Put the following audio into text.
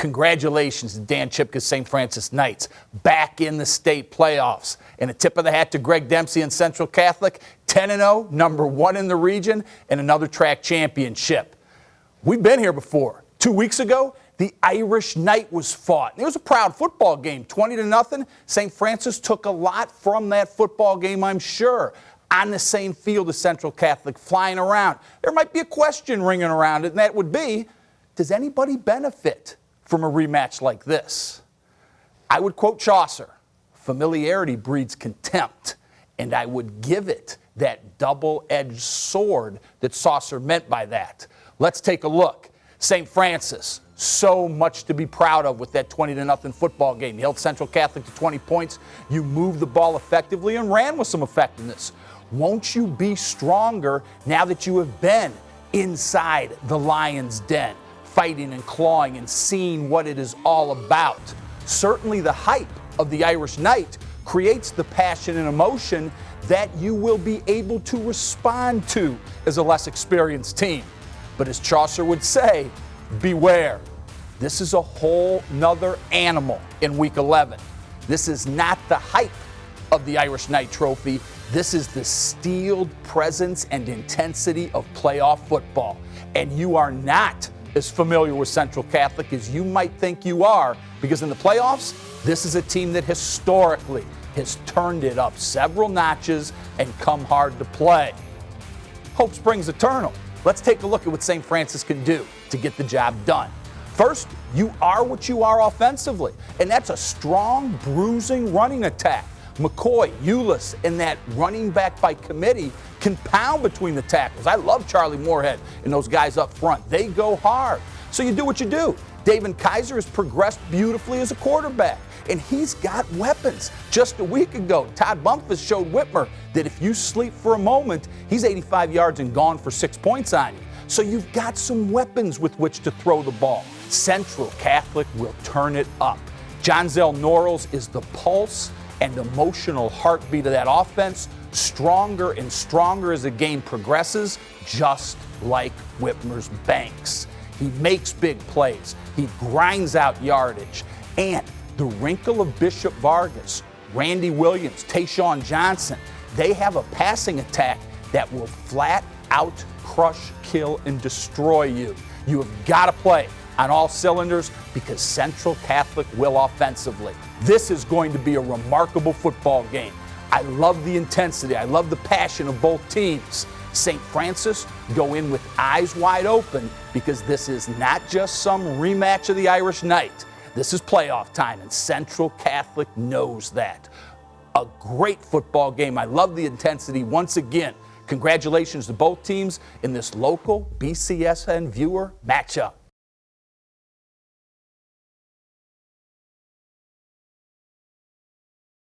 Congratulations to Dan Chipka's St. Francis Knights, back in the state playoffs. And a tip of the hat to Greg Dempsey and Central Catholic, 10-0, number 1 in the region, and another track championship. We've been here before. 2 weeks ago, the Irish Night was fought. And it was a proud football game, 20-0. St. Francis took a lot from that football game, I'm sure. On the same field as Central Catholic, flying around. There might be a question ringing around it, and that would be, does anybody benefit from a rematch like this? I would quote Chaucer, familiarity breeds contempt, and I would give it that double-edged sword that Chaucer meant by that. Let's take a look. St. Francis, so much to be proud of with that 20-0 football game. You held Central Catholic to 20 points. You moved the ball effectively and ran with some effectiveness. Won't you be stronger now that you have been inside the lion's den, fighting and clawing and seeing what it is all about? Certainly the hype of the Irish Night creates the passion and emotion that you will be able to respond to as a less experienced team. But as Chaucer would say, beware. This is a whole nother animal in Week 11. This is not the hype of the Irish Night Trophy. This is the steeled presence and intensity of playoff football. And you are not as familiar with Central Catholic as you might think you are, because in the playoffs, this is a team that historically has turned it up several notches and come hard to play. Hope springs eternal. Let's take a look at what St. Francis can do to get the job done. First, you are what you are offensively, and that's a strong, bruising running attack. McCoy, Euless, and that running back by committee can pound between the tackles. I love Charlie Moorhead and those guys up front. They go hard. So you do what you do. David Kaiser has progressed beautifully as a quarterback, and he's got weapons. Just a week ago, Todd Bumpus showed Whitmer that if you sleep for a moment, he's 85 yards and gone for 6 points on you. So you've got some weapons with which to throw the ball. Central Catholic will turn it up. Jonzel Norrells is the pulse and emotional heartbeat of that offense, stronger and stronger as the game progresses, just like Whitmer's Banks. He makes big plays. He grinds out yardage. And the wrinkle of Bishop Vargas, Randy Williams, Tayshawn Johnson, they have a passing attack that will flat out crush, kill, and destroy you. You have got to play on all cylinders because Central Catholic will offensively. This is going to be a remarkable football game. I love the intensity. I love the passion of both teams. St. Francis go in with eyes wide open because this is not just some rematch of the Irish Night. This is playoff time, and Central Catholic knows that. A great football game. I love the intensity. Once again, congratulations to both teams in this local BCSN viewer matchup.